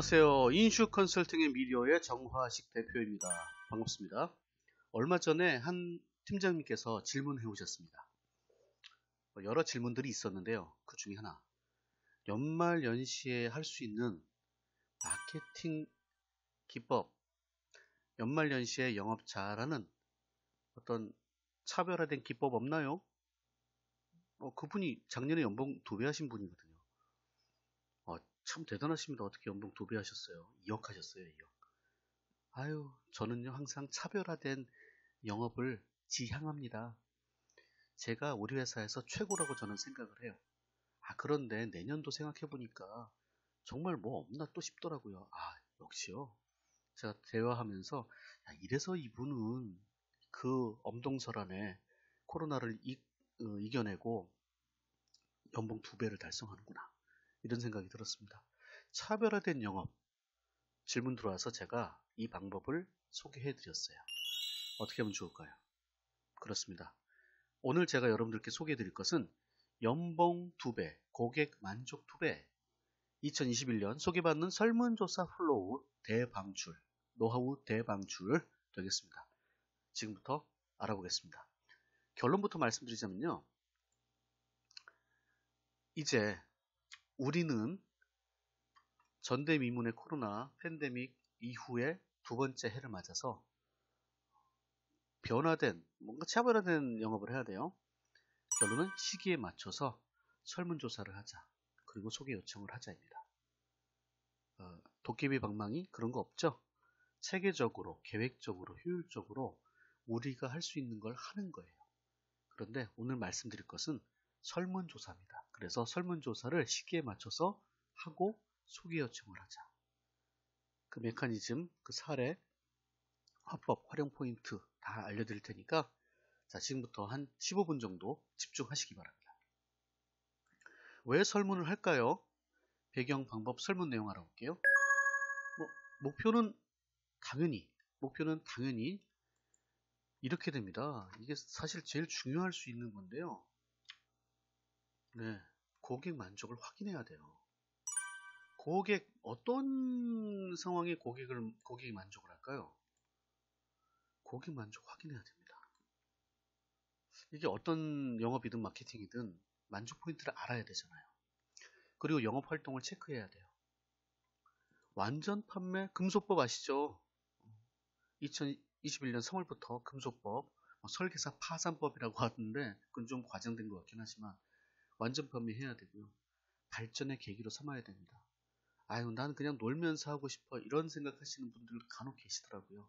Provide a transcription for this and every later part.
안녕하세요. 인슈 컨설팅의 미디어의 정화식 대표입니다. 반갑습니다. 얼마 전에 한 팀장님께서 질문해 오셨습니다. 여러 질문들이 있었는데요. 그 중에 하나, 연말 연시에 할 수 있는 마케팅 기법, 연말 연시에 영업 잘하는 어떤 차별화된 기법 없나요? 그분이 작년에 연봉 2배 하신 분이거든요. 참 대단하십니다. 어떻게 연봉 2배 하셨어요? 2억 하셨어요, 2억. 저는요, 항상 차별화된 영업을 지향합니다. 제가 우리 회사에서 최고라고 저는 생각을 해요. 그런데 내년도 생각해보니까 정말 뭐 없나 또 싶더라고요. 역시요. 제가 대화하면서, 이래서 이분은 그 엄동설 안에 코로나를 이겨내고 연봉 2배를 달성하는구나. 이런 생각이 들었습니다. 차별화된 영업. 질문 들어와서 제가 이 방법을 소개해 드렸어요. 어떻게 하면 좋을까요? 그렇습니다. 오늘 제가 여러분들께 소개해 드릴 것은 연봉 2배, 고객 만족 2배, 2021년 소개받는 설문조사 플로우 대방출, 노하우 대방출 되겠습니다. 지금부터 알아보겠습니다. 결론부터 말씀드리자면요. 이제 우리는 전대미문의 코로나 팬데믹 이후에 두 번째 해를 맞아서 변화된, 뭔가 차별화된 영업을 해야 돼요. 결론은 시기에 맞춰서 설문조사를 하자. 그리고 소개 요청을 하자입니다. 도깨비 방망이 그런 거 없죠? 체계적으로, 계획적으로, 효율적으로 우리가 할 수 있는 걸 하는 거예요. 그런데 오늘 말씀드릴 것은 설문조사입니다. 그래서 설문조사를 시기에 맞춰서 하고 소개 요청을 하자. 그 메커니즘, 그 사례, 화법, 활용 포인트 다 알려드릴 테니까 자, 지금부터 한 15분 정도 집중하시기 바랍니다. 왜 설문을 할까요? 배경, 방법, 설문 내용 알아볼게요. 목표는 당연히 이렇게 됩니다. 이게 사실 제일 중요할 수 있는 건데요. 네, 고객 만족을 확인해야 돼요. 어떤 상황에 고객이 만족을 할까요? 고객 만족 확인해야 됩니다. 이게 어떤 영업이든 마케팅이든 만족 포인트를 알아야 되잖아요. 그리고 영업 활동을 체크해야 돼요. 완전 판매 금소법 아시죠? 2021년 3월부터 금소법, 설계사 파산법이라고 하던데 그건 좀 과장된 것 같긴 하지만 완전 판매 해야 되고요. 발전의 계기로 삼아야 됩니다. 난 그냥 놀면서 하고 싶어 이런 생각하시는 분들 간혹 계시더라고요.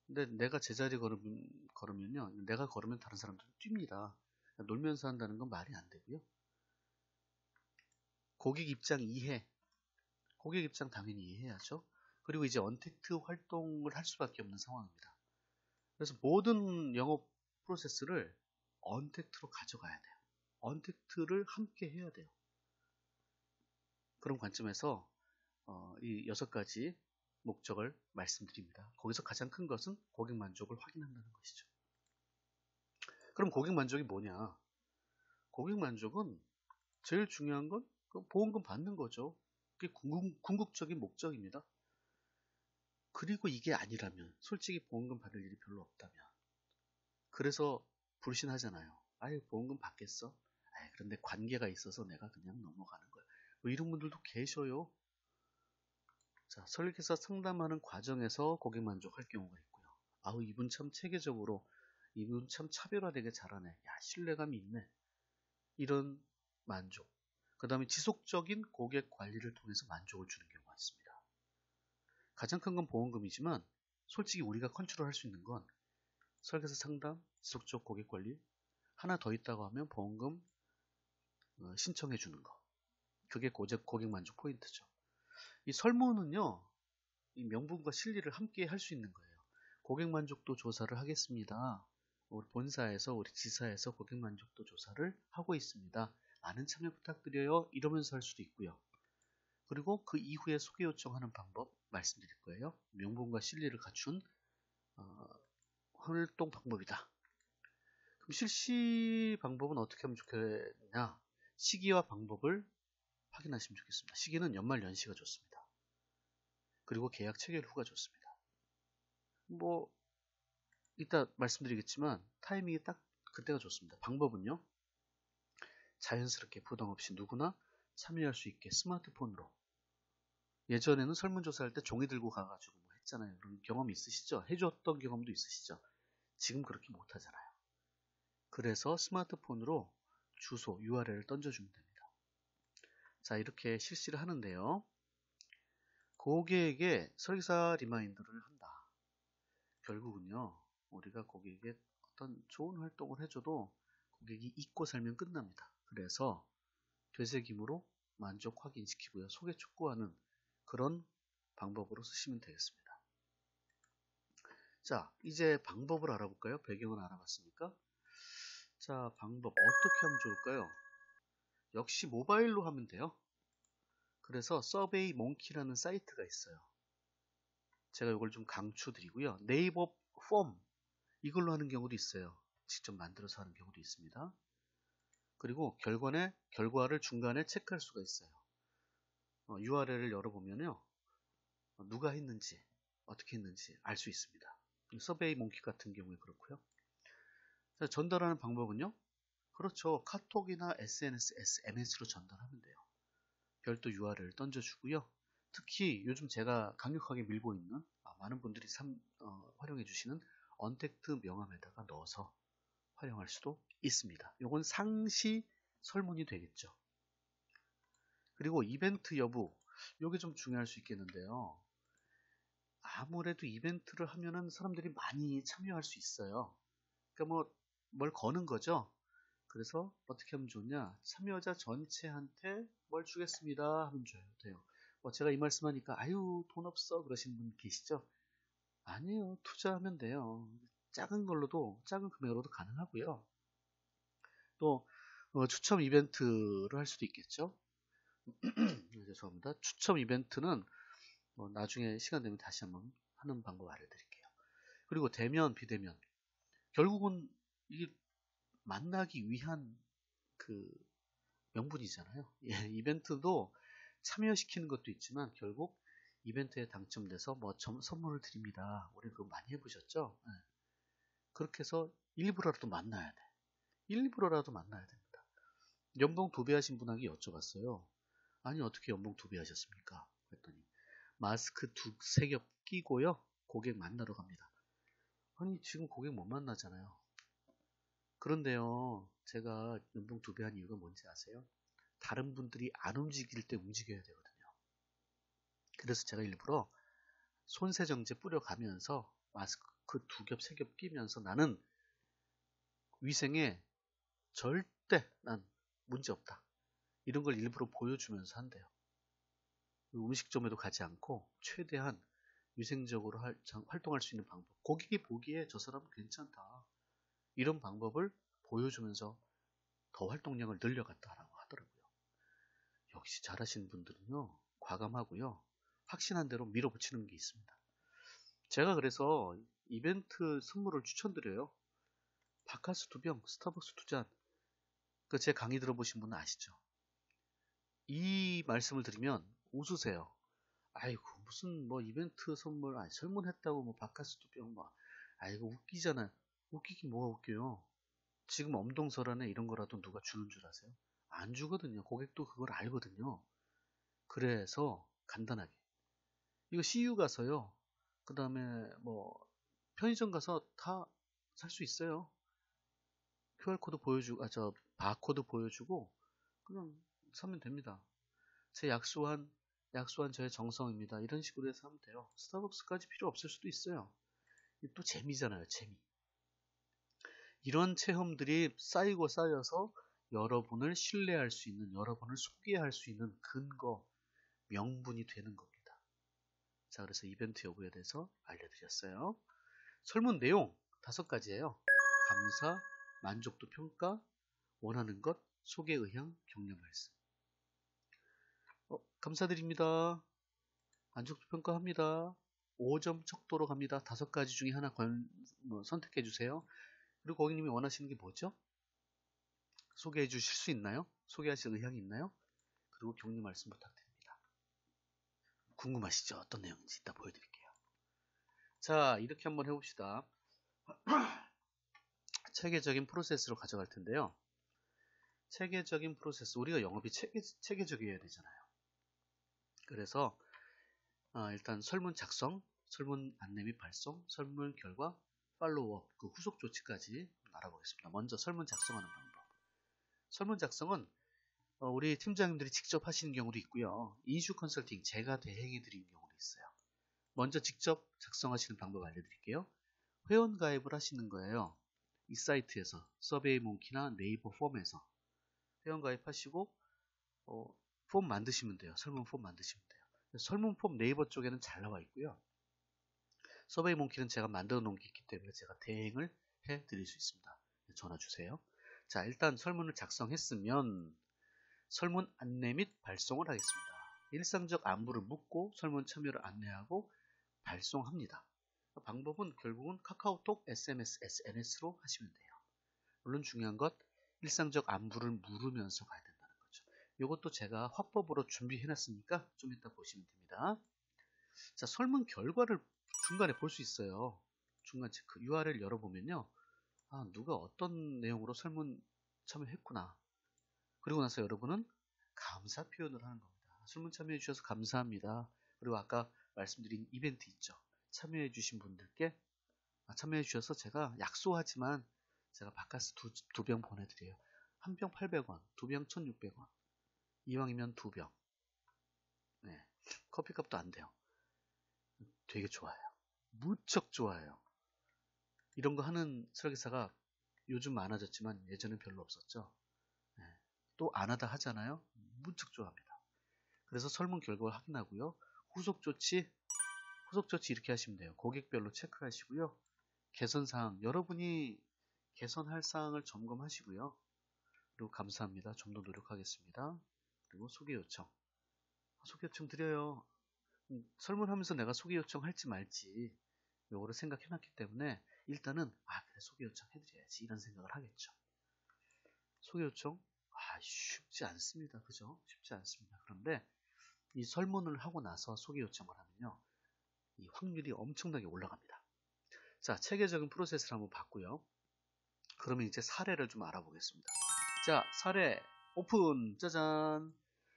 근데 내가 제자리 걸으면요, 내가 걸으면 다른 사람들은 뜁니다. 놀면서 한다는 건 말이 안 되고요. 고객 입장 이해, 고객 입장 당연히 이해해야죠. 그리고 이제 언택트 활동을 할 수밖에 없는 상황입니다. 그래서 모든 영업 프로세스를 언택트로 가져가야 돼요. 언택트를 함께 해야 돼요. 그런 관점에서 이 6가지 목적을 말씀드립니다. 거기서 가장 큰 것은 고객 만족을 확인한다는 것이죠. 그럼 고객 만족이 뭐냐? 고객 만족은 제일 중요한 건 보험금 받는 거죠. 그게 궁극적인 목적입니다. 그리고 이게 아니라면, 솔직히 보험금 받을 일이 별로 없다면, 그래서 불신하잖아요. 보험금 받겠어? 그런데 관계가 있어서 내가 그냥 넘어가는 거야. 이런 분들도 계셔요. 자, 설계사 상담하는 과정에서 고객 만족할 경우가 있고요. 이분 참 체계적으로, 이분 참 차별화되게 잘하네. 신뢰감이 있네. 이런 만족. 그 다음에 지속적인 고객 관리를 통해서 만족을 주는 경우가 있습니다. 가장 큰 건 보험금이지만 솔직히 우리가 컨트롤할 수 있는 건 설계사 상담, 지속적 고객 관리, 하나 더 있다고 하면 보험금 신청해 주는 거. 그게 고객 만족 포인트죠. 이 설문은요, 이 명분과 실리를 함께 할 수 있는 거예요. 고객 만족도 조사를 하겠습니다. 우리 본사에서, 우리 지사에서 고객 만족도 조사를 하고 있습니다. 많은 참여 부탁드려요. 이러면서 할 수도 있고요. 그리고 그 이후에 소개 요청하는 방법 말씀드릴 거예요. 명분과 실리를 갖춘 활동 방법이다. 그럼 실시 방법은 어떻게 하면 좋겠냐? 시기와 방법을 확인하시면 좋겠습니다. 시기는 연말 연시가 좋습니다. 그리고 계약 체결 후가 좋습니다. 뭐 이따 말씀드리겠지만 타이밍이 딱 그때가 좋습니다. 방법은요. 자연스럽게 부담 없이 누구나 참여할 수 있게 스마트폰으로. 예전에는 설문조사할 때 종이 들고 가가지고 뭐 했잖아요. 그런 경험이 있으시죠? 해줬던 경험도 있으시죠? 지금 그렇게 못하잖아요. 그래서 스마트폰으로 주소, URL을 던져주면 됩니다. 자, 이렇게 실시를 하는데요. 고객에게 설계사 리마인더를 한다. 결국은요, 우리가 고객에게 어떤 좋은 활동을 해줘도 고객이 잊고 살면 끝납니다. 그래서 되새김으로 만족 확인시키고요. 소개 촉구하는 그런 방법으로 쓰시면 되겠습니다. 자, 이제 방법을 알아볼까요? 배경은 알아봤으니까. 자, 방법 어떻게 하면 좋을까요? 역시 모바일로 하면 돼요. 그래서 서베이 몽키라는 사이트가 있어요. 제가 이걸 좀 강추드리고요. 네이버 폼 이걸로 하는 경우도 있어요. 직접 만들어서 하는 경우도 있습니다. 그리고 결과를 중간에 체크할 수가 있어요. URL을 열어보면요. 누가 했는지 어떻게 했는지 알 수 있습니다. 서베이 몽키 같은 경우에 그렇고요. 자, 전달하는 방법은요. 그렇죠. 카톡이나 SNS, SNS로 전달하면 돼요. 별도 URL을 던져주고요. 특히 요즘 제가 강력하게 밀고 있는 많은 분들이 활용해 주시는 언택트 명함에다가 넣어서 활용할 수도 있습니다. 이건 상시 설문이 되겠죠. 그리고 이벤트 여부, 이게 좀 중요할 수 있겠는데요. 아무래도 이벤트를 하면은 사람들이 많이 참여할 수 있어요. 그러니까 뭘 거는 거죠. 그래서 어떻게 하면 좋냐? 참여자 전체한테 뭘 주겠습니다 하면 돼요. 제가 이 말씀하니까 아유 돈 없어 그러시는 분 계시죠? 아니에요. 투자하면 돼요. 작은 금액으로도 가능하고요. 또 추첨 이벤트를 할 수도 있겠죠. 죄송합니다. 추첨 이벤트는 나중에 시간 되면 다시 한번 하는 방법 알려드릴게요. 그리고 대면, 비대면. 결국은 이게 만나기 위한 그 명분이잖아요. 예, 이벤트도 참여시키는 것도 있지만 결국 이벤트에 당첨돼서 선물을 드립니다. 우리 그거 많이 해보셨죠? 네. 그렇게 해서 일부러라도 만나야 돼. 일부러라도 만나야 됩니다. 연봉 2배 하신 분에게 여쭤봤어요. 아니 어떻게 연봉 2배 하셨습니까? 그랬더니 마스크 2-3겹 끼고요. 고객 만나러 갑니다. 아니 지금 고객 못 만나잖아요. 그런데요. 제가 연봉 2배 한 이유가 뭔지 아세요? 다른 분들이 안 움직일 때 움직여야 되거든요. 그래서 제가 일부러 손세정제 뿌려가면서 마스크 2겹, 3겹 끼면서 나는 위생에 절대 난 문제없다. 이런 걸 일부러 보여주면서 한대요. 음식점에도 가지 않고 최대한 위생적으로 활동할 수 있는 방법. 고객이 보기에 저 사람은 괜찮다. 이런 방법을 보여주면서 더 활동량을 늘려갔다라고 하더라고요. 역시 잘하시는 분들은요. 과감하고요. 확신한 대로 밀어붙이는 게 있습니다. 제가 그래서 이벤트 선물을 추천드려요. 바카스 2병, 스타벅스 2잔. 제 강의 들어보신 분은 아시죠? 이 말씀을 드리면 웃으세요. 아이고 무슨 이벤트 선물 설문했다고 바카스 2병 아이고 웃기잖아요. 웃기긴 뭐가 웃겨요. 지금 엄동설안에 이런 거라도 누가 주는 줄 아세요? 안 주거든요. 고객도 그걸 알거든요. 그래서 간단하게 이거 CU 가서요. 그 다음에 편의점 가서 다 살 수 있어요. QR코드 보여주고 바코드 보여주고 그냥 사면 됩니다. 제 약소한 저의 정성입니다. 이런 식으로 해서 하면 돼요. 스타벅스까지 필요 없을 수도 있어요. 또 재미잖아요. 재미. 이런 체험들이 쌓이고 쌓여서 여러분을 신뢰할 수 있는, 여러분을 소개할 수 있는 근거, 명분이 되는 겁니다. 자, 그래서 이벤트 여부에 대해서 알려드렸어요. 설문 내용 5가지예요. 감사, 만족도 평가, 원하는 것, 소개 의향, 격려 말씀. 감사드립니다. 만족도 평가합니다. 5점 척도로 갑니다. 5가지 중에 하나 선택해 주세요. 그리고 고객님이 원하시는 게 뭐죠? 소개해 주실 수 있나요? 소개하실 의향이 있나요? 그리고 격려 말씀 부탁드립니다. 궁금하시죠? 어떤 내용인지 이따 보여드릴게요. 자, 이렇게 한번 해봅시다. 체계적인 프로세스로 가져갈 텐데요. 체계적인 프로세스, 우리가 영업이 체계적이어야 되잖아요. 그래서 일단 설문 작성, 설문 안내 및 발송, 설문 결과, 팔로우업, 그 후속 조치까지 알아보겠습니다. 먼저 설문 작성하는 방법. 설문 작성은 우리 팀장님들이 직접 하시는 경우도 있고요. 이슈 컨설팅, 제가 대행해 드리는 경우도 있어요. 먼저 직접 작성하시는 방법 알려드릴게요. 회원 가입을 하시는 거예요. 이 사이트에서 서베이몽키나 네이버 폼에서 회원 가입하시고 폼 만드시면 돼요. 설문 폼 만드시면 돼요. 설문 폼 네이버 쪽에는 잘 나와 있고요. 서베이몽키는 제가 만들어 놓은 게 있기 때문에 제가 대행을 해 드릴 수 있습니다. 전화 주세요. 자, 일단 설문을 작성했으면 설문 안내 및 발송을 하겠습니다. 일상적 안부를 묻고 설문 참여를 안내하고 발송합니다. 방법은 결국은 카카오톡, SMS, SNS로 하시면 돼요. 물론 중요한 것 일상적 안부를 물으면서 가야 된다는 거죠. 이것도 제가 화법으로 준비해 놨으니까 좀 이따 보시면 됩니다. 자, 설문 결과를 중간에 볼 수 있어요. 중간 체크 URL 열어보면요. 누가 어떤 내용으로 설문 참여했구나. 그리고 나서 여러분은 감사 표현을 하는 겁니다. 설문 참여해 주셔서 감사합니다. 그리고 아까 말씀드린 이벤트 있죠. 참여해 주신 분들께 참여해 주셔서 제가 약소하지만 제가 바카스 두 병 보내드려요. 한 병 800원, 두 병 1600원. 이왕이면 두 병. 네, 커피값도 안 돼요. 되게 좋아요. 무척 좋아요. 이런 거 하는 설계사가 요즘 많아졌지만 예전엔 별로 없었죠. 네, 또 안 하다 하잖아요. 무척 좋아합니다. 그래서 설문 결과를 확인하고요. 후속 조치 이렇게 하시면 돼요. 고객별로 체크하시고요. 개선사항, 여러분이 개선할 사항을 점검하시고요. 그리고 감사합니다. 좀 더 노력하겠습니다. 그리고 소개 요청. 소개 요청 드려요. 설문하면서 내가 소개 요청 할지 말지 요거를 생각해 놨기 때문에 일단은 그래 소개 요청 해드려야지 이런 생각을 하겠죠. 소개 요청 쉽지 않습니다. 그죠? 쉽지 않습니다. 그런데 이 설문을 하고 나서 소개 요청을 하면요. 이 확률이 엄청나게 올라갑니다. 자, 체계적인 프로세스를 한번 봤고요. 그러면 이제 사례를 좀 알아보겠습니다. 자, 사례 오픈! 짜잔!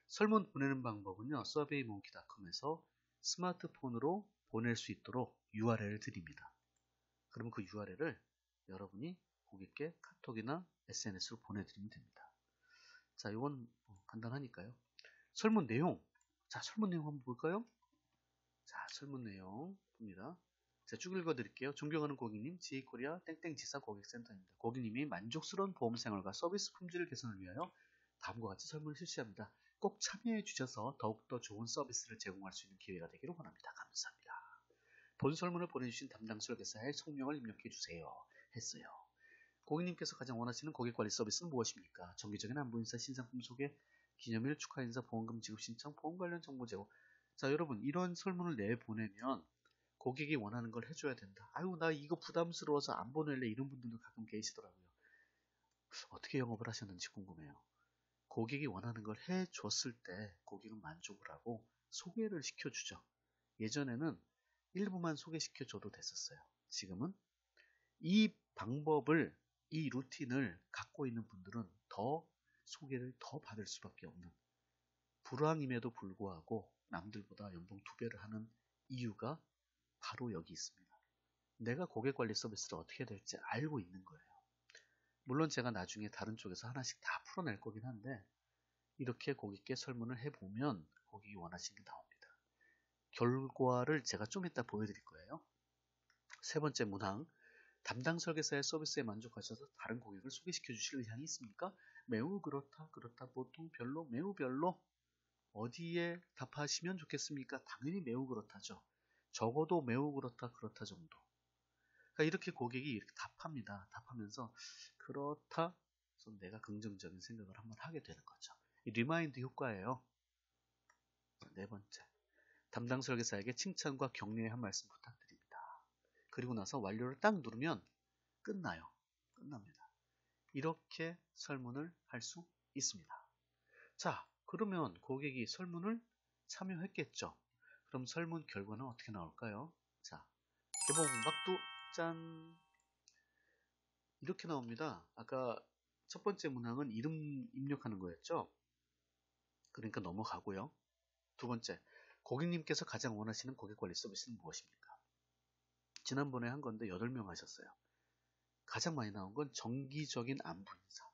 설문 보내는 방법은요. surveymonkey.com에서 스마트폰으로 보낼 수 있도록 URL을 드립니다. 그럼 그 URL을 여러분이 고객께 카톡이나 SNS로 보내드리면 됩니다. 자, 이건 간단하니까요. 설문 내용. 자, 설문 내용 한번 볼까요? 자, 설문 내용 봅니다. 자, 쭉 읽어드릴게요. 존경하는 고객님, 지코리아 땡땡지사 고객센터입니다. 고객님이 만족스러운 보험 생활과 서비스 품질 개선을 위하여 다음과 같이 설문을 실시합니다. 꼭 참여해 주셔서 더욱더 좋은 서비스를 제공할 수 있는 기회가 되기를 원합니다. 감사합니다. 본 설문을 보내주신 담당 설계사의 성명을 입력해 주세요. 했어요. 고객님께서 가장 원하시는 고객관리 서비스는 무엇입니까? 정기적인 안부인사, 신상품 소개, 기념일, 축하인사, 보험금 지급 신청, 보험 관련 정보 제공. 자, 여러분 이런 설문을 내보내면 고객이 원하는 걸 해줘야 된다. 나 이거 부담스러워서 안 보낼래 이런 분들도 가끔 계시더라고요. 어떻게 영업을 하셨는지 궁금해요. 고객이 원하는 걸 해줬을 때 고객은 만족을 하고 소개를 시켜주죠. 예전에는 일부만 소개시켜줘도 됐었어요. 지금은 이 방법을, 이 루틴을 갖고 있는 분들은 더 소개를 더 받을 수밖에 없는 불황임에도 불구하고 남들보다 연봉 2배를 하는 이유가 바로 여기 있습니다. 내가 고객관리 서비스를 어떻게 해야 될지 알고 있는 거예요. 물론 제가 나중에 다른 쪽에서 하나씩 다 풀어낼 거긴 한데 이렇게 고객께 설문을 해보면 고객이 원하시는 게 나옵니다. 결과를 제가 좀 이따 보여드릴 거예요. 세 번째 문항. 담당 설계사의 서비스에 만족하셔서 다른 고객을 소개시켜 주실 의향이 있습니까? 매우 그렇다, 보통 별로, 매우 별로. 어디에 답하시면 좋겠습니까? 당연히 매우 그렇다죠. 적어도 매우 그렇다 정도. 그러니까 이렇게 고객이 이렇게 답합니다. 답하면서 그렇다. 그래서 내가 긍정적인 생각을 한번 하게 되는 거죠. 이 리마인드 효과예요. 네 번째. 담당 설계사에게 칭찬과 격려의 한 말씀 부탁드립니다. 그리고 나서 완료를 딱 누르면 끝나요. 끝납니다. 이렇게 설문을 할 수 있습니다. 자, 그러면 고객이 설문을 참여했겠죠. 그럼 설문 결과는 어떻게 나올까요? 자, 개봉 박두 짠 이렇게 나옵니다. 아까 첫 번째 문항은 이름 입력하는 거였죠. 그러니까 넘어가고요. 두 번째, 고객님께서 가장 원하시는 고객관리 서비스는 무엇입니까? 지난번에 한 건데 8명 하셨어요. 가장 많이 나온 건 정기적인 안부 인사,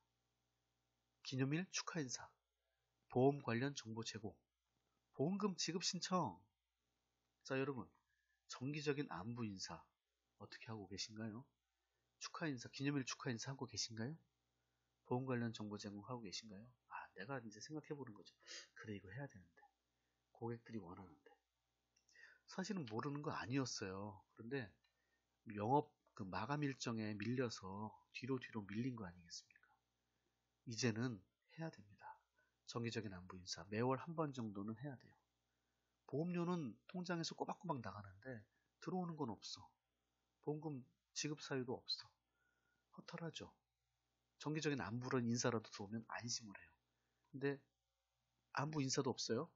기념일 축하 인사, 보험 관련 정보 제공, 보험금 지급 신청. 자, 여러분, 정기적인 안부 인사 어떻게 하고 계신가요? 축하 인사, 기념일 축하 인사 하고 계신가요? 보험 관련 정보 제공하고 계신가요? 내가 이제 생각해 보는 거죠. 그래, 이거 해야 되는데. 고객들이 원하는데. 사실은 모르는 거 아니었어요. 그런데 영업 그 마감 일정에 밀려서 뒤로 밀린 거 아니겠습니까? 이제는 해야 됩니다. 정기적인 안부 인사 매월 한 번 정도는 해야 돼요. 보험료는 통장에서 꼬박꼬박 나가는데 들어오는 건 없어. 보험금 지급 사유도 없어. 허탈하죠. 정기적인 안부런 인사라도 들어오면 안심을 해요. 근데 안부 인사도 없어요?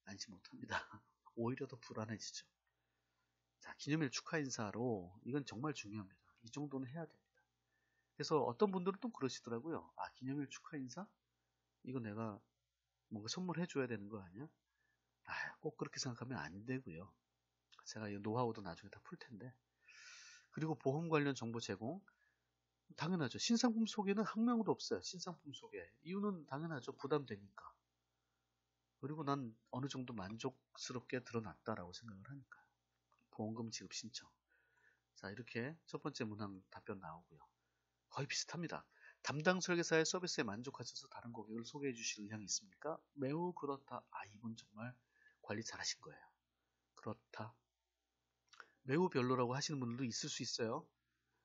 안심 못합니다. 오히려 더 불안해지죠. 자, 기념일 축하 인사로 이건 정말 중요합니다. 이 정도는 해야 됩니다. 그래서 어떤 분들은 또 그러시더라고요. 기념일 축하 인사? 이거 내가 뭔가 선물해 줘야 되는 거 아니야? 꼭 그렇게 생각하면 안 되고요. 제가 이 노하우도 나중에 다 풀 텐데. 그리고 보험 관련 정보 제공. 당연하죠. 신상품 소개는 한 명도 없어요. 신상품 소개. 이유는 당연하죠. 부담되니까. 그리고 난 어느 정도 만족스럽게 드러났다라고 생각을 하니까요. 보험금 지급 신청. 자, 이렇게 첫 번째 문항 답변 나오고요. 거의 비슷합니다. 담당 설계사의 서비스에 만족하셔서 다른 고객을 소개해 주실 의향이 있습니까? 매우 그렇다. 이분 정말 관리 잘하신 거예요. 그렇다. 매우 별로라고 하시는 분들도 있을 수 있어요.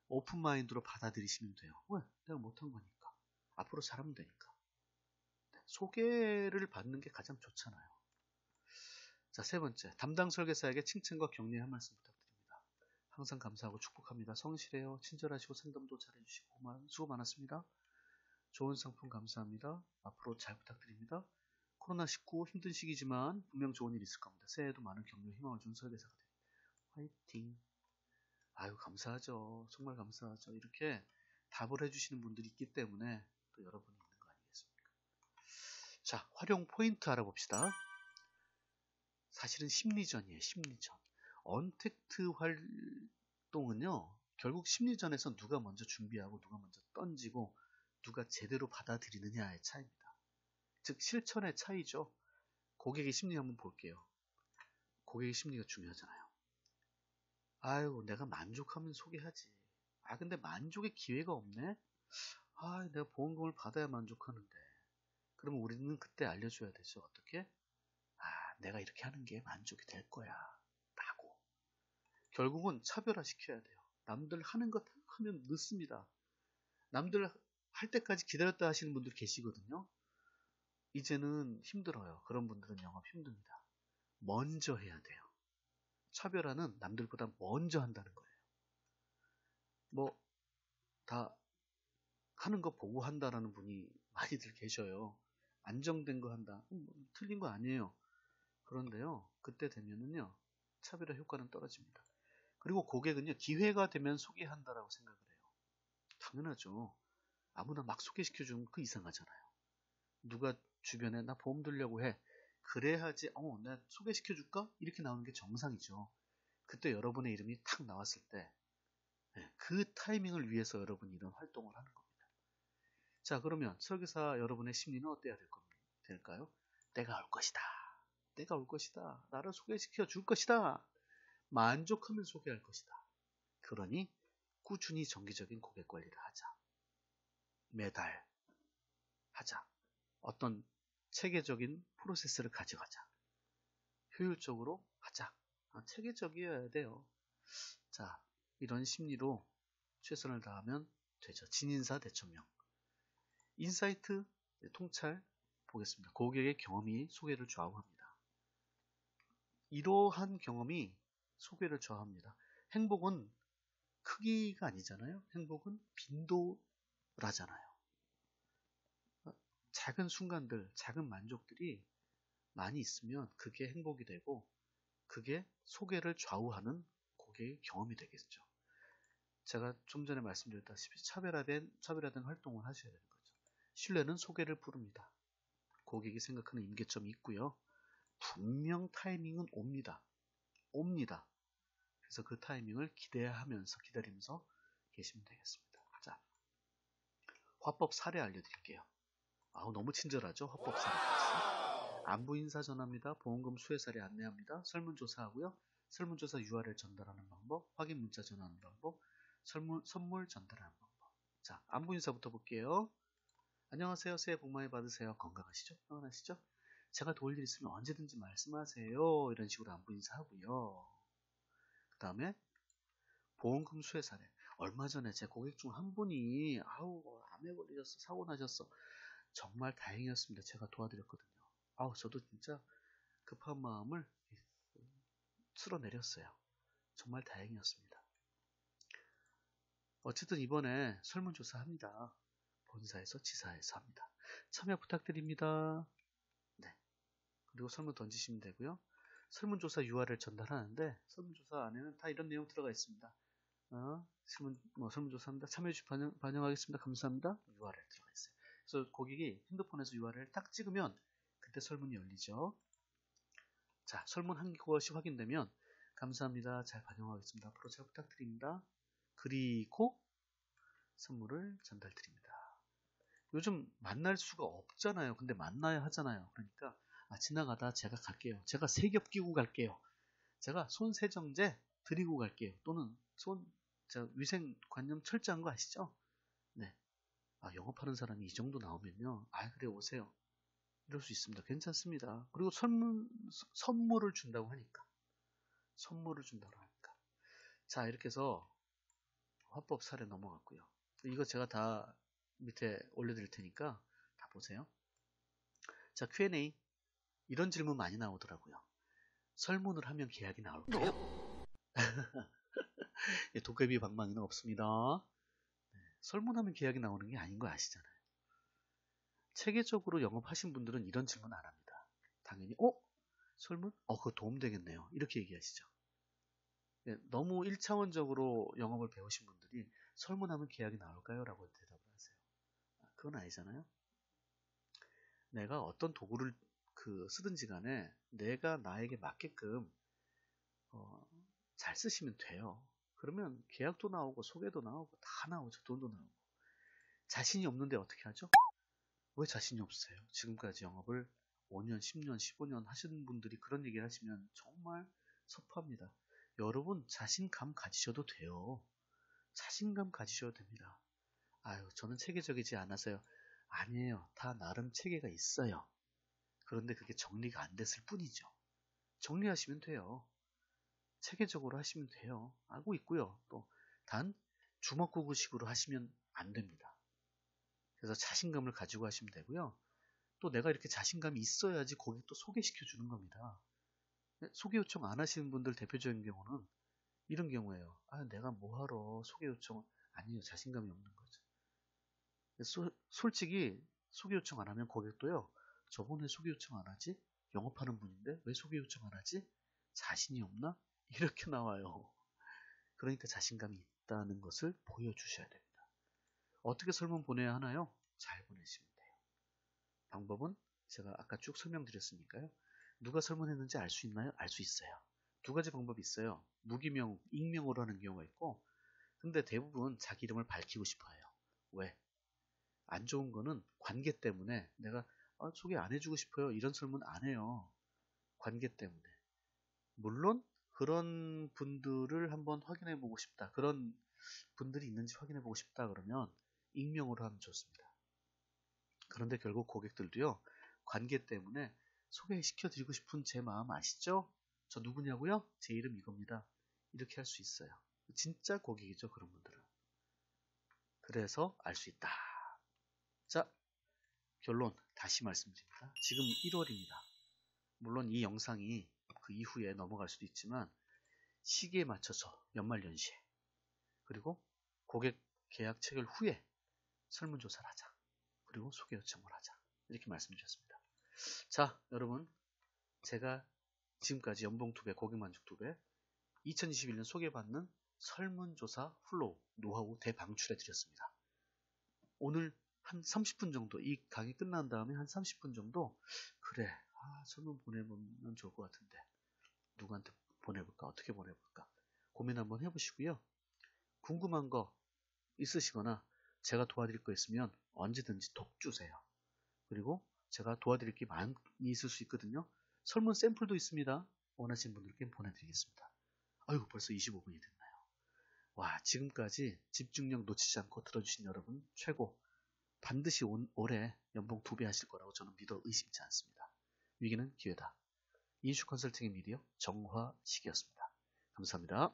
오픈 마인드로 받아들이시면 돼요. 왜? 내가 못한 거니까. 앞으로 잘하면 되니까. 소개를 받는 게 가장 좋잖아요. 자, 세 번째. 담당 설계사에게 칭찬과 격려의 한 말씀 부탁드립니다. 항상 감사하고 축복합니다. 성실해요. 친절하시고 상담도 잘해주시고 수고 많았습니다. 좋은 상품 감사합니다. 앞으로 잘 부탁드립니다. 코로나19 힘든 시기지만 분명 좋은 일 있을 겁니다. 새해에도 많은 격려 희망을 주는 설계사가 됩니다. 화이팅. 감사하죠. 정말 감사하죠. 이렇게 답을 해주시는 분들이 있기 때문에 또 여러분이 있는 거 아니겠습니까? 자, 활용 포인트 알아봅시다. 사실은 심리전이에요. 심리전. 언택트 활동은요. 결국 심리전에서 누가 먼저 준비하고 누가 먼저 던지고 누가 제대로 받아들이느냐의 차이입니다. 즉 실천의 차이죠. 고객의 심리 한번 볼게요. 고객의 심리가 중요하잖아요. 내가 만족하면 소개하지. 근데 만족의 기회가 없네? 내가 보험금을 받아야 만족하는데. 그러면 우리는 그때 알려줘야 되죠. 어떻게? 내가 이렇게 하는 게 만족이 될 거야. 라고. 결국은 차별화시켜야 돼요. 남들 하는 것 하면 늦습니다. 남들 할 때까지 기다렸다 하시는 분들 계시거든요. 이제는 힘들어요. 그런 분들은 영업 힘듭니다. 먼저 해야 돼요. 차별화는 남들보다 먼저 한다는 거예요. 다 하는 거 보고 한다라는 분이 많이들 계셔요. 안정된 거 한다. 틀린 거 아니에요. 그런데요, 그때 되면은요, 차별화 효과는 떨어집니다. 그리고 고객은요, 기회가 되면 소개한다라고 생각을 해요. 당연하죠. 아무나 막 소개시켜주면 그 이상하잖아요. 누가 주변에 나 보험 들려고 해. 그래야지, 내가 소개시켜줄까? 이렇게 나오는 게 정상이죠. 그때 여러분의 이름이 탁 나왔을 때, 그 타이밍을 위해서 여러분이 이런 활동을 하는 겁니다. 자, 그러면 설계사 여러분의 심리는 어때야 될까요? 내가 올 것이다. 내가 올 것이다. 나를 소개시켜 줄 것이다. 만족하면 소개할 것이다. 그러니 꾸준히 정기적인 고객 관리를 하자. 매달 하자. 어떤 체계적인 프로세스를 가져가자. 효율적으로 하자. 체계적이어야 돼요. 자, 이런 심리로 최선을 다하면 되죠. 진인사 대처명. 인사이트 통찰 보겠습니다. 고객의 경험이 소개를 좌우합니다. 이러한 경험이 소개를 좌우합니다. 행복은 크기가 아니잖아요. 행복은 빈도라잖아요. 작은 순간들, 작은 만족들이 많이 있으면 그게 행복이 되고 그게 소개를 좌우하는 고객의 경험이 되겠죠. 제가 좀 전에 말씀드렸다시피 차별화된 활동을 하셔야 되는 거죠. 신뢰는 소개를 부릅니다. 고객이 생각하는 임계점이 있고요. 분명 타이밍은 옵니다. 그래서 그 타이밍을 기다리면서 계시면 되겠습니다. 자, 화법 사례 알려드릴게요. 너무 친절하죠? 화법 사례까지. 안부 인사 전합니다. 보험금 수혜 사례 안내합니다. 설문조사하고요. 설문조사 URL 전달하는 방법, 확인 문자 전하는 방법, 선물 전달하는 방법. 자, 안부 인사부터 볼게요. 안녕하세요. 새해 복 많이 받으세요. 건강하시죠? 평안하시죠? 제가 도울 일 있으면 언제든지 말씀하세요. 이런 식으로 안부 인사하고요. 그 다음에 보험금 수혜 사례. 얼마 전에 제 고객 중 한 분이 암에 걸리셨어, 사고 나셨어. 정말 다행이었습니다. 제가 도와드렸거든요. 저도 진짜 급한 마음을 쓸어내렸어요. 정말 다행이었습니다. 어쨌든 이번에 설문조사 합니다. 본사에서 지사에서 합니다. 참여 부탁드립니다. 네. 그리고 설문 던지시면 되고요. 설문조사 URL 전달하는데 설문조사 안에는 다 이런 내용 들어가 있습니다. 설문조사합니다. 참여해주시 반영하겠습니다. 감사합니다. URL 들어가 있어요. 그래서 고객이 핸드폰에서 URL 딱 찍으면 그때 설문이 열리죠. 자, 설문 한 것이 확인되면 감사합니다. 잘 반영하겠습니다. 앞으로 잘 부탁드립니다. 그리고 선물을 전달드립니다. 요즘 만날 수가 없잖아요. 근데 만나야 하잖아요. 그러니까 지나가다 제가 갈게요. 제가 세겹 끼고 갈게요. 제가 손세정제 드리고 갈게요. 또는 위생관념 철저한 거 아시죠? 네. 영업하는 사람이 이 정도 나오면요. 그래 오세요. 이럴 수 있습니다. 괜찮습니다. 그리고 선물을 준다고 하니까. 자, 이렇게 해서 화법 사례 넘어갔고요. 이거 제가 다 밑에 올려드릴 테니까 다 보세요. 자, Q&A. 이런 질문 많이 나오더라고요. 설문을 하면 계약이 나올까요? 도깨비 방망이는 없습니다. 설문하면 계약이 나오는 게 아닌 거 아시잖아요. 체계적으로 영업하신 분들은 이런 질문 안 합니다. 당연히 설문? 그거 도움되겠네요. 이렇게 얘기하시죠. 너무 1차원적으로 영업을 배우신 분들이 설문하면 계약이 나올까요? 라고 대답을 하세요. 그건 아니잖아요. 내가 어떤 도구를 쓰든지 간에 내가 나에게 맞게끔 잘 쓰시면 돼요. 그러면 계약도 나오고 소개도 나오고 다 나오죠. 돈도 나오고. 자신이 없는데 어떻게 하죠? 왜 자신이 없으세요? 지금까지 영업을 5년, 10년, 15년 하시는 분들이 그런 얘기를 하시면 정말 섭합니다. 여러분 자신감 가지셔도 돼요. 자신감 가지셔도 됩니다. 저는 체계적이지 않아서요. 아니에요. 다 나름 체계가 있어요. 그런데 그게 정리가 안 됐을 뿐이죠. 정리하시면 돼요. 체계적으로 하시면 돼요. 알고 있고요. 또 단 주먹구구식으로 하시면 안 됩니다. 그래서 자신감을 가지고 하시면 되고요. 또 내가 이렇게 자신감이 있어야지 고객도 소개시켜 주는 겁니다. 소개 요청 안 하시는 분들 대표적인 경우는 이런 경우예요. 내가 뭐하러 소개 요청. 아니에요. 자신감이 없는 거죠. 솔직히 소개 요청 안 하면 고객도요. 저번 왜 소개 요청 안 하지? 영업하는 분인데 왜 소개 요청 안 하지? 자신이 없나? 이렇게 나와요. 그러니까 자신감이 있다는 것을 보여주셔야 됩니다. 어떻게 설문 보내야 하나요? 잘 보내시면 돼요. 방법은 제가 아까 쭉 설명드렸으니까요. 누가 설문했는지 알 수 있나요? 알 수 있어요. 두 가지 방법이 있어요. 무기명, 익명으로 하는 경우가 있고, 근데 대부분 자기 이름을 밝히고 싶어 해요. 왜? 안 좋은 거는 관계 때문에 내가 소개 안 해주고 싶어요. 이런 설문 안 해요. 관계 때문에. 물론 그런 분들을 한번 확인해 보고 싶다. 그런 분들이 있는지 확인해 보고 싶다. 그러면 익명으로 하면 좋습니다. 그런데 결국 고객들도요. 관계 때문에 소개시켜 드리고 싶은 제 마음 아시죠? 저 누구냐고요? 제 이름 이겁니다. 이렇게 할 수 있어요. 진짜 고객이죠. 그런 분들은. 그래서 알 수 있다. 자, 결론 다시 말씀드립니다. 지금 1월입니다. 물론 이 영상이 그 이후에 넘어갈 수도 있지만 시기에 맞춰서 연말연시에 그리고 고객 계약 체결 후에 설문조사를 하자. 그리고 소개 요청을 하자. 이렇게 말씀드렸습니다. 자, 여러분 제가 지금까지 연봉 2배, 고객만족 2배, 2021년 소개받는 설문조사 플로우, 노하우 대방출해 드렸습니다. 오늘 한 30분 정도, 이 강의 끝난 다음에 한 30분 정도, 그래, 설문 보내보면 좋을 것 같은데, 누구한테 보내볼까, 어떻게 보내볼까, 고민 한번 해보시고요. 궁금한 거 있으시거나, 제가 도와드릴 거 있으면 언제든지 톡 주세요. 그리고 제가 도와드릴 게 많이 있을 수 있거든요. 설문 샘플도 있습니다. 원하시는 분들께 보내드리겠습니다. 아이고, 벌써 25분이 됐나요? 와, 지금까지 집중력 놓치지 않고 들어주신 여러분 최고. 반드시 올해 연봉 2배 하실 거라고 저는 믿어 의심치 않습니다. 위기는 기회다. 인슈 컨설팅의 미디어 정화식이었습니다. 감사합니다.